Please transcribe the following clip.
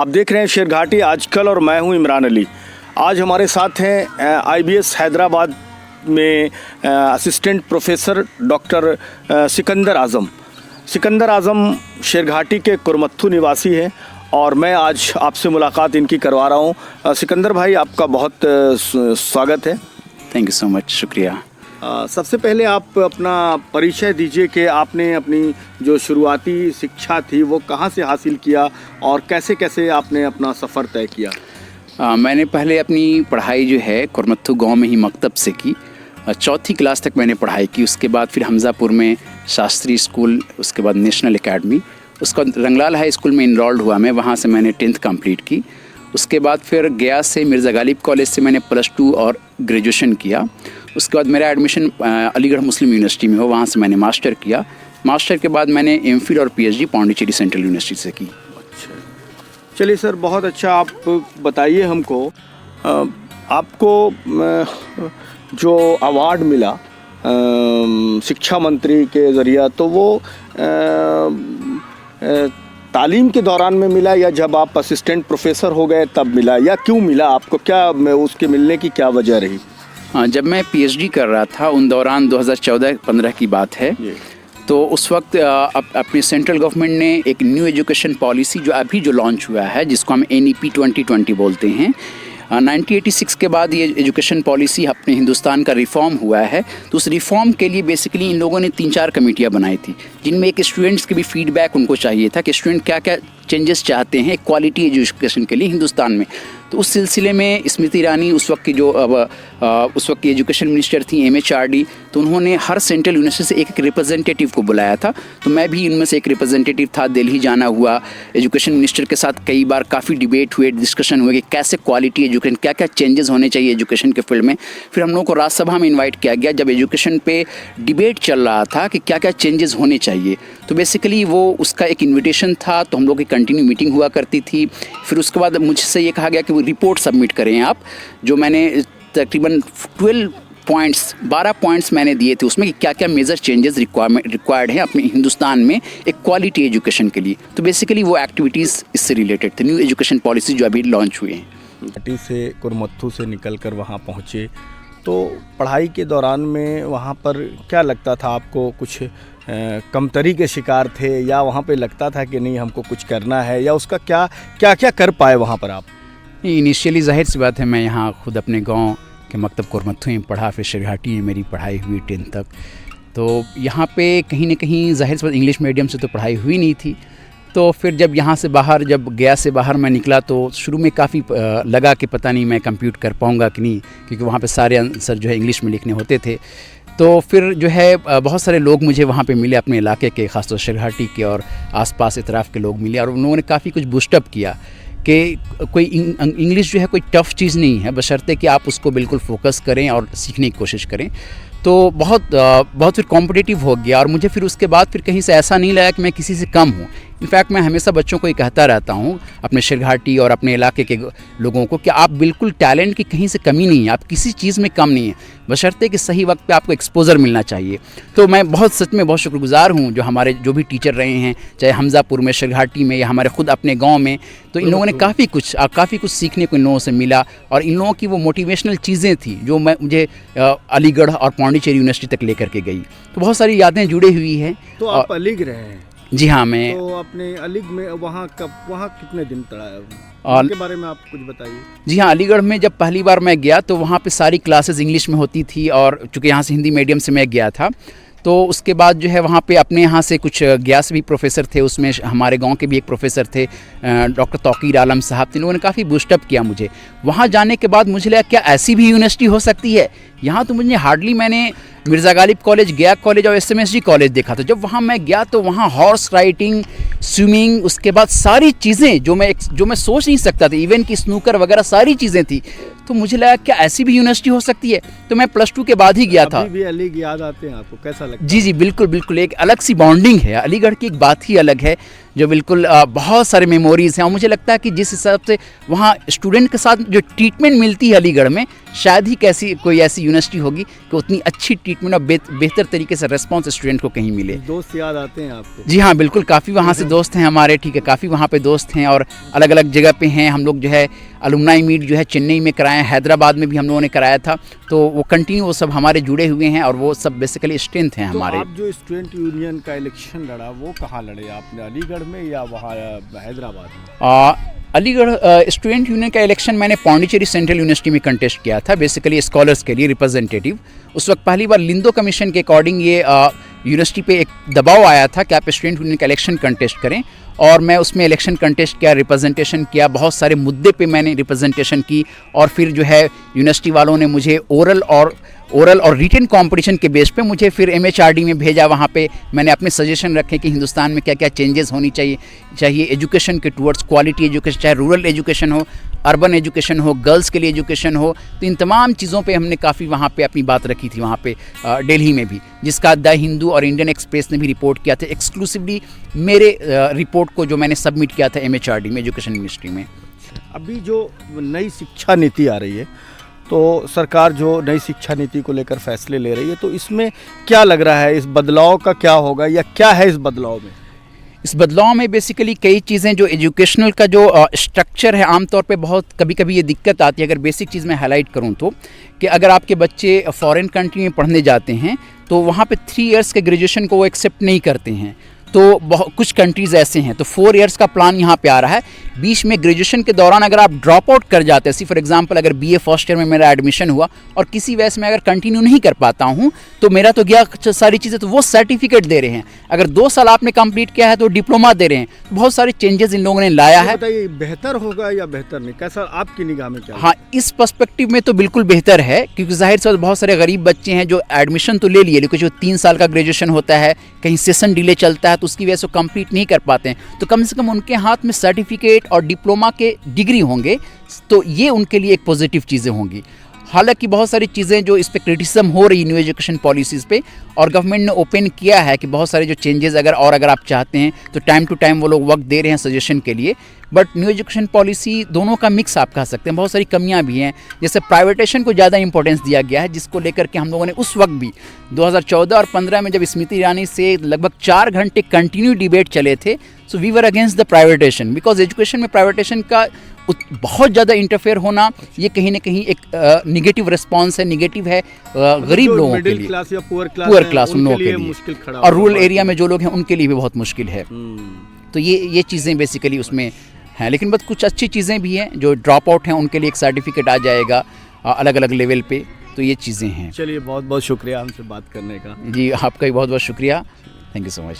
आप देख रहे हैं शेरघाटी आजकल और मैं हूं इमरान अली। आज हमारे साथ हैं आईबीएस हैदराबाद में असिस्टेंट प्रोफेसर डॉक्टर सिकंदर आज़म। सिकंदर आज़म शेरघाटी के कुरमत्थू निवासी हैं और मैं आज आपसे मुलाकात इनकी करवा रहा हूं। सिकंदर भाई, आपका बहुत स्वागत है। थैंक यू सो मच, शुक्रिया। सबसे पहले आप अपना परिचय दीजिए कि आपने अपनी जो शुरुआती शिक्षा थी वो कहाँ से हासिल किया और कैसे कैसे आपने अपना सफ़र तय किया। मैंने पहले अपनी पढ़ाई जो है कुरमत्थू गांव में ही मकतब से की। चौथी क्लास तक मैंने पढ़ाई की। उसके बाद फिर हमज़ापुर में शास्त्री स्कूल, उसके बाद नेशनल एकेडमी, उसके बाद रंगलाल हाई स्कूल में इनरोल्ड हुआ मैं। वहाँ से मैंने 10th कंप्लीट की। उसके बाद फिर गया से मिर्ज़ा गालिब कॉलेज से मैंने +2 और ग्रेजुएशन किया। उसके बाद मेरा एडमिशन अलीगढ़ मुस्लिम यूनिवर्सिटी में हो, वहाँ से मैंने मास्टर किया। मास्टर के बाद मैंने एमफिल और पीएचडी पौंडीचेरी सेंट्रल यूनिवर्सिटी से की। अच्छा, चलिए सर, बहुत अच्छा। आप बताइए हमको, आपको जो अवार्ड मिला शिक्षा मंत्री के ज़रिए, तो वो तालीम के दौरान में मिला या जब आप असिस्टेंट प्रोफेसर हो गए तब मिला, या क्यों मिला आपको? क्या उसके मिलने की क्या वजह रही? हाँ, जब मैं पीएचडी कर रहा था उन दौरान 2014-15 की बात है। तो उस वक्त अपनी सेंट्रल गवर्नमेंट ने एक न्यू एजुकेशन पॉलिसी जो अभी लॉन्च हुआ है, जिसको हम NEP 2020 बोलते हैं, 1986 के बाद ये एजुकेशन पॉलिसी अपने हिंदुस्तान का रिफ़ॉर्म हुआ है। तो उस रिफ़ॉर्म के लिए बेसिकली इन लोगों ने 3-4 कमेटियाँ बनाई थी, जिनमें एक स्टूडेंट्स के भी फीडबैक उनको चाहिए था कि स्टूडेंट क्या क्या चेंजेस चाहते हैं क्वालिटी एजुकेशन के लिए हिंदुस्तान में। तो उस सिलसिले में स्मृति ईरानी उस वक्त की जो उस वक्त की एजुकेशन मिनिस्टर थी, MHRD, तो उन्होंने हर सेंट्रल यूनिवर्सिटी से एक रिप्रेजेंटेटिव को बुलाया था। तो मैं भी इनमें से एक रिप्रेजेंटेटिव था। दिल्ली जाना हुआ, एजुकेशन मिनिस्टर के साथ कई बार काफ़ी डिबेट हुए, डिस्कशन हुए कि कैसे क्वालिटी एजुकेशन, क्या क्या चेंजेस होने चाहिए एजुकेशन के फील्ड में। फिर हम लोगों को राज्यसभा में इन्वाइट किया गया जब एजुकेशन पे डिबेट चल रहा था कि क्या क्या चेंजेस होने चाहिए। तो बेसिकली वो उसका एक इन्विटेशन था। तो हम लोग की कंटिन्यू मीटिंग हुआ करती थी। फिर उसके बाद मुझसे ये कहा गया कि वो रिपोर्ट सबमिट करें आप, जो मैंने तकरीबन 12 पॉइंट्स मैंने दिए थे उसमें कि क्या क्या मेजर चेंजेस रिक्वायर्ड हैं अपने हिंदुस्तान में एक क्वालिटी एजुकेशन के लिए। तो बेसिकली वो एक्टिविटीज़ इससे रिलेटेड थे, न्यू एजुकेशन पॉलिसी जो अभी लॉन्च हुए हैं। घाटी से कुरमत्थू से निकल कर वहाँ पहुँचे, तो पढ़ाई के दौरान में वहाँ पर क्या लगता था आपको? कुछ कमतरी के शिकार थे या वहाँ पे लगता था कि नहीं हमको कुछ करना है, या उसका क्या कर पाए वहाँ पर आप? इनिशियली जाहिर सी बात है, मैं यहाँ खुद अपने गांव के मकतब कुरमत्थू में पढ़ा, फिर शेरघाटी में मेरी पढ़ाई हुई 10th तक। तो यहाँ पे कहीं ना कहीं जाहिर सी बात इंग्लिश मीडियम से तो पढ़ाई हुई नहीं थी। तो फिर जब यहाँ से बाहर, जब गया से बाहर मैं निकला, तो शुरू में काफ़ी लगा कि पता नहीं मैं कंप्यूट कर पाऊँगा कि नहीं, क्योंकि वहाँ पे सारे आंसर जो है इंग्लिश में लिखने होते थे। तो फिर जो है बहुत सारे लोग मुझे वहाँ पे मिले अपने इलाके के, ख़ासतौर शेरघाटी के और आसपास इतराफ़ के लोग मिले, और उन्होंने काफ़ी कुछ बूस्टअप किया कि कोई इंग्लिश जो है कोई टफ़ चीज़ नहीं है, बशर्ते कि आप उसको बिल्कुल फोकस करें और सीखने की कोशिश करें। तो बहुत फिर कॉम्पिटिटिव हो गया, और मुझे फिर उसके बाद फिर कहीं से ऐसा नहीं लगा कि मैं किसी से कम हूँ। इनफैक्ट मैं हमेशा बच्चों को ये कहता रहता हूँ, अपने शेरघाटी और अपने इलाके के लोगों को, कि आप बिल्कुल टैलेंट की कहीं से कमी नहीं है, आप किसी चीज़ में कम नहीं है, बशर्ते कि सही वक्त पे आपको एक्सपोजर मिलना चाहिए। तो मैं सच में बहुत शुक्रगुजार हूँ जो हमारे जो भी टीचर रहे हैं, चाहे हमज़ापुर में, शेरघाटी में, या हमारे खुद अपने गाँव में। तो इन लोगों ने काफ़ी कुछ सीखने को इन लोगों से मिला, और इन लोगों की वो मोटिवेशनल चीज़ें थी जो मुझे अलीगढ़ और पौंडीचेरी यूनिवर्सिटी तक लेकर के गई। तो बहुत सारी यादें जुड़ी हुई हैं। तो आप अलीगढ़ रहे हैं? जी हाँ, मैं तो अपने अलीगढ़ में वहाँ कितने दिन पढ़ाया, उसके बारे में आप कुछ बताइए। जी हाँ, अलीगढ़ में जब पहली बार मैं गया तो वहाँ पे सारी क्लासेस इंग्लिश में होती थी, और चूँकि यहाँ से हिंदी मीडियम से मैं गया था, तो उसके बाद जो है वहाँ पे अपने यहाँ से कुछ गया से भी प्रोफेसर थे, उसमें हमारे गांव के भी एक प्रोफेसर थे, डॉक्टर तौकीर आलम साहब थे। लोगों ने काफ़ी बूस्टअप किया मुझे। वहाँ जाने के बाद मुझे लगा क्या ऐसी भी यूनिवर्सिटी हो सकती है? यहाँ तो मुझे हार्डली, मैंने मिर्ज़ा गालिब कॉलेज, गया कॉलेज और SMSG कॉलेज देखा था। जब वहाँ मैं गया तो वहाँ हॉर्स राइडिंग, स्विमिंग, उसके बाद सारी चीज़ें जो मैं सोच नहीं सकता था, इवन कि स्नूकर वगैरह सारी चीज़ें थी। तो मुझे लगा क्या ऐसी भी यूनिवर्सिटी हो सकती है? तो मैं +2 के बाद ही गया था। अभी भी अलीगढ़ याद आते हैं आपको? कैसा लगता है? जी, बिल्कुल। एक अलग सी बॉन्डिंग है, अलीगढ़ की एक बात ही अलग है। जो बिल्कुल बहुत सारे मेमोरीज़ हैं। और मुझे लगता है कि जिस हिसाब से वहाँ स्टूडेंट के साथ जो ट्रीटमेंट मिलती है अलीगढ़ में, शायद ही कोई ऐसी यूनिवर्सिटी होगी कि उतनी अच्छी ट्रीटमेंट और बेहतर तरीके से रिस्पॉन्स स्टूडेंट को कहीं मिले। दोस्त याद आते हैं आपको? जी हाँ, बिल्कुल, काफ़ी वहाँ से दोस्त हैं हमारे, ठीक है, काफ़ी वहाँ पे दोस्त हैं और अलग अलग जगह पे हैं। हम लोग जो है अलुमनाई मीट जो है चेन्नई में कराए, हैदराबाद में भी हम लोगों ने कराया था, तो वो कंटिन्यू वो सब हमारे जुड़े हुए हैं और वो सब बेसिकली स्ट्रेंथ हैं हमारे। तो आप जो स्टूडेंट यूनियन का इलेक्शन लड़ा वो कहाँ लड़े आपने, अलीगढ़ में या वहाँ हैदराबाद में? अलीगढ़ स्टूडेंट यूनियन का इलेक्शन मैंने पौंडीचेरी सेंट्रल यूनिवर्सिटी में कंटेस्ट किया था, बेसिकली स्कॉलर्स के लिए रिप्रेजेंटेटिव। उस वक्त पहली बार लिंदो कमीशन के अकॉर्डिंग ये यूनिवर्सिटी पे एक दबाव आया था कि आप स्टूडेंट यूनियन का इलेक्शन कंटेस्ट करें, और मैं उसमें इलेक्शन कंटेस्ट किया, रिप्रेजेंटेशन किया, बहुत सारे मुद्दे पे मैंने रिप्रेजेंटेशन की। और फिर जो है यूनिवर्सिटी वालों ने मुझे ओरल और रिटन कंपटीशन के बेस पे मुझे फिर MHRD में भेजा। वहाँ पे मैंने अपने सजेशन रखे कि हिंदुस्तान में क्या क्या चेंजेस होनी चाहिए एजुकेशन के टूवर्ड्स क्वालिटी एजुकेशन, चाहे रूरल एजुकेशन हो, अर्बन एजुकेशन हो, गर्ल्स के लिए एजुकेशन हो। तो इन तमाम चीज़ों पे हमने काफ़ी वहाँ पे अपनी बात रखी थी, वहाँ पे दिल्ली में भी, जिसका द हिंदू और इंडियन एक्सप्रेस ने भी रिपोर्ट किया था, एक्सक्लूसिवली मेरे रिपोर्ट को जो मैंने सबमिट किया था MHRD में, एजुकेशन मिनिस्ट्री में। अभी जो नई शिक्षा नीति आ रही है, तो सरकार जो नई शिक्षा नीति को लेकर फैसले ले रही है, तो इसमें क्या लग रहा है, इस बदलाव का क्या होगा या क्या है इस बदलाव में? इस बदलाव में बेसिकली कई चीज़ें, जो एजुकेशनल का जो स्ट्रक्चर है, आमतौर पे बहुत कभी कभी ये दिक्कत आती है। अगर बेसिक चीज़ में हाईलाइट करूँ तो, कि अगर आपके बच्चे फॉरेन कंट्री में पढ़ने जाते हैं तो वहाँ पे 3 इयर्स के ग्रेजुएशन को वो एक्सेप्ट नहीं करते हैं। तो कुछ कंट्रीज़ ऐसे हैं, तो 4 इयर्स का प्लान यहाँ पे आ रहा है। बीच में ग्रेजुएशन के दौरान अगर आप ड्रॉप आउट कर जाते हैं, सी फॉर एग्जांपल अगर BA फर्स्ट ईयर में मेरा एडमिशन हुआ और किसी वजह से मैं अगर कंटिन्यू नहीं कर पाता हूँ, तो मेरा तो गया सारी चीज़ें, तो वो सर्टिफिकेट दे रहे हैं। अगर 2 साल आपने कंप्लीट किया है तो डिप्लोमा दे रहे हैं। तो बहुत सारे चेंजेस इन लोगों ने लाया है। बताइए, बेहतर होगा या बेहतर नहीं, कैसा आपकी निगाह में क्या? हाँ, इस पर्सपेक्टिव में तो बिल्कुल बेहतर है, क्योंकि जाहिर सी बात बहुत सारे गरीब बच्चे हैं जो एडमिशन तो ले लिए, लेकिन जो 3 साल का ग्रेजुएशन होता है, कहीं सेशन डिले चलता है तो उसकी वजह से कंप्लीट नहीं कर पाते हैं। तो कम से कम उनके हाथ में सर्टिफिकेट और डिप्लोमा के डिग्री होंगे, तो ये उनके लिए एक पॉजिटिव चीज़ें होंगी। हालांकि बहुत सारी चीज़ें जो इस पे क्रिटिसिज्म हो रही है न्यू एजुकेशन पॉलिसीज़ पे, और गवर्नमेंट ने ओपन किया है कि बहुत सारे जो चेंजेस अगर आप चाहते हैं तो टाइम टू टाइम वो लोग वक्त दे रहे हैं सजेशन के लिए। बट न्यू एजुकेशन पॉलिसी दोनों का मिक्स आप कह सकते हैं, बहुत सारी कमियां भी हैं। जैसे प्राइवेटेशन को ज़्यादा इंपॉर्टेंस दिया गया है, जिसको लेकर के हम लोगों ने उस वक्त भी 2014 और 15 में जब स्मृति ईरानी से लगभग 4 घंटे कंटिन्यू डिबेट चले थे, so we were against the privatization, because education में प्राइवेटेशन का बहुत ज़्यादा इंटरफेयर होना, ये कहीं ना कहीं एक निगेटिव रिस्पॉन्स है, निगेटिव है गरीब लोगों के लिए, क्लास या पुअर क्लास उन लोगों के लिए, और रूरल एरिया में जो लोग हैं उनके लिए भी बहुत मुश्किल है। तो ये चीज़ें बेसिकली उसमें हैं। लेकिन बस कुछ अच्छी चीज़ें भी हैं, जो ड्रॉप आउट हैं उनके लिए एक सर्टिफिकेट आ जाएगा अलग अलग लेवल पे, तो ये चीज़ें हैं। चलिए, बहुत बहुत शुक्रिया हमसे बात करने का। जी, आपका भी बहुत बहुत शुक्रिया, थैंक यू सो मच।